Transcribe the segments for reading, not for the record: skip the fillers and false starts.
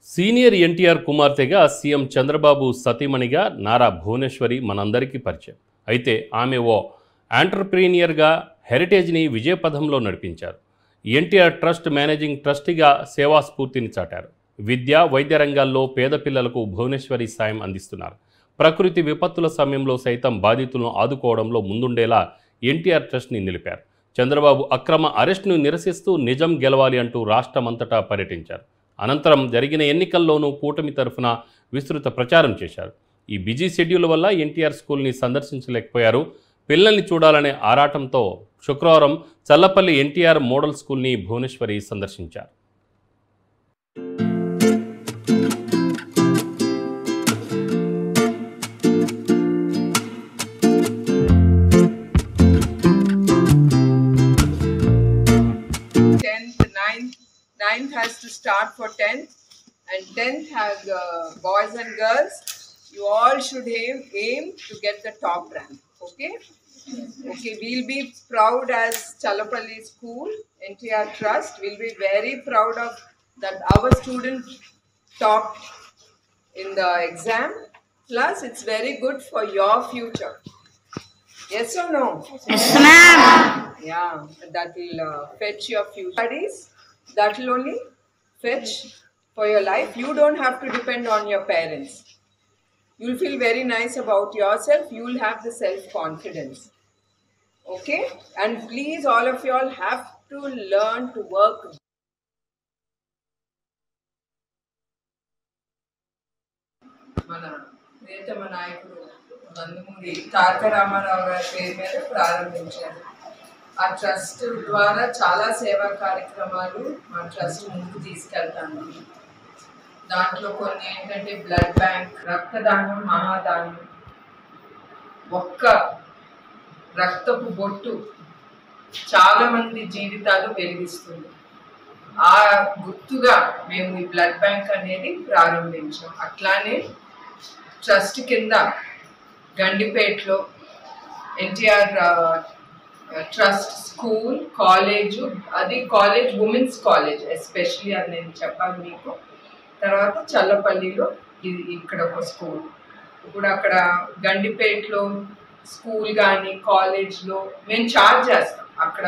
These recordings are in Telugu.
సీనియర్ ఎన్టీఆర్ కుమార్తెగా సీఎం చంద్రబాబు సతీమణిగా నారా భువనేశ్వరి మనందరికీ పరిచయం. అయితే ఆమె ఓ ఆంటర్‌ప్రీనియర్‌గా హెరిటేజ్‌ని విజయపథంలో నడిపించారు. ఎన్టీఆర్ ట్రస్ట్ మేనేజింగ్ ట్రస్టీగా సేవాస్ఫూర్తిని చాటారు. విద్య, వైద్య రంగాల్లో పేద పిల్లలకు భువనేశ్వరి సాయం అందిస్తున్నారు. ప్రకృతి విపత్తుల సమయంలో సైతం బాధితులను ఆదుకోవడంలో ముందుండేలా ఎన్టీఆర్ ట్రస్ట్ని నిలిపారు. చంద్రబాబు అక్రమ అరెస్టును నిరసిస్తూ నిజం గెలవాలి అంటూ రాష్ట్రమంతటా పర్యటించారు. అనంతరం జరిగిన ఎన్నికల్లోనూ కూటమి తరఫున విస్తృత ప్రచారం చేశారు. ఈ బిజీ షెడ్యూల్ వల్ల ఎన్టీఆర్ స్కూల్ని సందర్శించలేకపోయారు. పిల్లల్ని చూడాలనే ఆరాటంతో శుక్రవారం చల్లపల్లి ఎన్టీఆర్ మోడల్ స్కూల్ని భువనేశ్వరి సందర్శించారు. Ninth has to start for 10th, and 10th has boys and girls. You all should aim to get the top rank. Okay, we'll be proud as Challapalli School, NTR Trust. We'll be very proud of that our student topped in the exam. Plus, it's very good for your future. Yes or no? Yes, ma'am. Yeah, that will fetch your future studies. That will only fetch for your life. You don't have to depend on your parents. You'll feel very nice about yourself. You'll have the self-confidence. Okay? And please, all of you all have to learn to work. Mana ప్రియతమ నాయకుడు నందమూరి తారక రామారావు గారి పేరు మీద ప్రారంభించారు. ఆ ట్రస్ట్ ద్వారా చాలా సేవా కార్యక్రమాలు మా ట్రస్ట్ ముందుకు తీసుకెళ్తాను. దాంట్లో కొన్ని ఏంటంటే బ్లడ్ బ్యాంక్, రక్తదానం, మహాదానం. ఒక్క రక్తపు బొట్టు చాలా మంది జీవితాలు వెలిగిస్తుంది. ఆ గుర్తుగా మేము ఈ బ్లడ్ బ్యాంక్ అనేది ప్రారంభించాం. అట్లానే ట్రస్ట్ కింద గండిపేటలో ఎన్టీఆర్ ట్రస్ట్ స్కూల్, కాలేజు, అది కాలేజ్, ఉమెన్స్ కాలేజ్ ఎస్పెషలీ అది నేను చెప్పాలి మీకు. తర్వాత చల్లపల్లిలో ఇక్కడ ఒక స్కూల్. ఇప్పుడు అక్కడ గండిపేటలో స్కూల్ కానీ కాలేజ్లో మేము ఛార్జ్ చేస్తాం. అక్కడ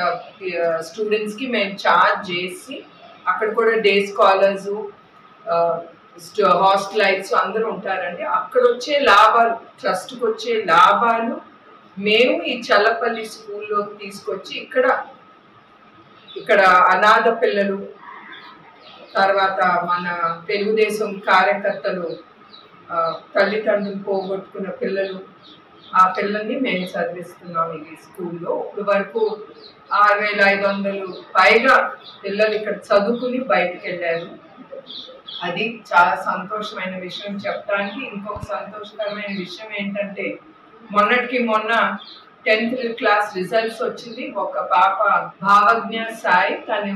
స్టూడెంట్స్కి మేము ఛార్జ్ చేసి అక్కడ కూడా డే స్కాలర్సు, హాస్టలైట్స్ అందరూ ఉంటారండి. అక్కడ వచ్చే లాభాలు, ట్రస్ట్కి వచ్చే లాభాలు మేము ఈ చల్లపల్లి స్కూల్లో తీసుకొచ్చి ఇక్కడ అనాథ పిల్లలు, తర్వాత మన తెలుగుదేశం కార్యకర్తలు తల్లిదండ్రులు పోగొట్టుకున్న పిల్లలు, ఆ పిల్లల్ని మేము చదివిస్తున్నాం ఈ స్కూల్లో. ఇప్పుడు వరకు 6,500 పైగా పిల్లలు ఇక్కడ చదువుకుని బయటకు వెళ్ళారు. అది చాలా సంతోషమైన విషయం. చెప్పడానికి ఇంకొక సంతోషకరమైన విషయం ఏంటంటే మొన్నటికి మొన్న 10th క్లాస్ రిజల్ట్స్ వచ్చింది. ఒక పాప భావజ్ఞ సాయి, తను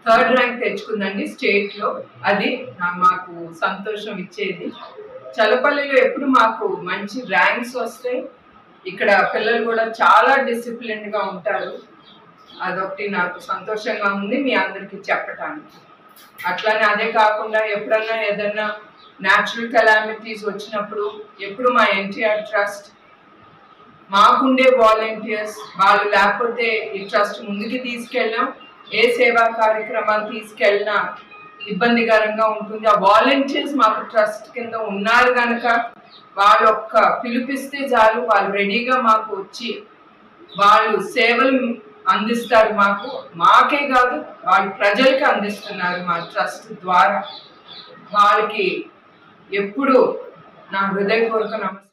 3rd ర్యాంక్ తెచ్చుకుందండి స్టేట్లో. అది మాకు సంతోషం ఇచ్చేది. చల్లపల్లిలో ఎప్పుడు మాకు మంచి ర్యాంక్స్ వస్తాయి. ఇక్కడ పిల్లలు కూడా చాలా డిసిప్లిన్డ్గా ఉంటారు. అదొకటి నాకు సంతోషంగా ఉంది మీ అందరికీ చెప్పటానికి. అట్లానే అదే కాకుండా ఎప్పుడన్నా ఏదన్నా న్యాచురల్ కెలామిటీస్ వచ్చినప్పుడు ఎప్పుడు మా ఎన్టీఆర్ ట్రస్ట్, మాకుండే వాలంటీర్స్, వాళ్ళు లేకపోతే ఈ ట్రస్ట్ ముందుకు తీసుకెళ్ళాం. ఏ సేవా కార్యక్రమాలు తీసుకెళ్ళినా ఇబ్బందికరంగా ఉంటుంది. ఆ వాలంటీర్స్ మాకు ట్రస్ట్ కింద ఉన్నారు కనుక వాళ్ళు ఒక్క పిలిపిస్తే చాలు, వాళ్ళు రెడీగా మాకు వచ్చి వాళ్ళు సేవలు అందిస్తారు. మాకే కాదు, వాళ్ళు ప్రజలకి అందిస్తున్నారు మా ట్రస్ట్ ద్వారా. వాళ్ళకి ఎప్పుడు నా హృదయపూర్వక నమస్కారం.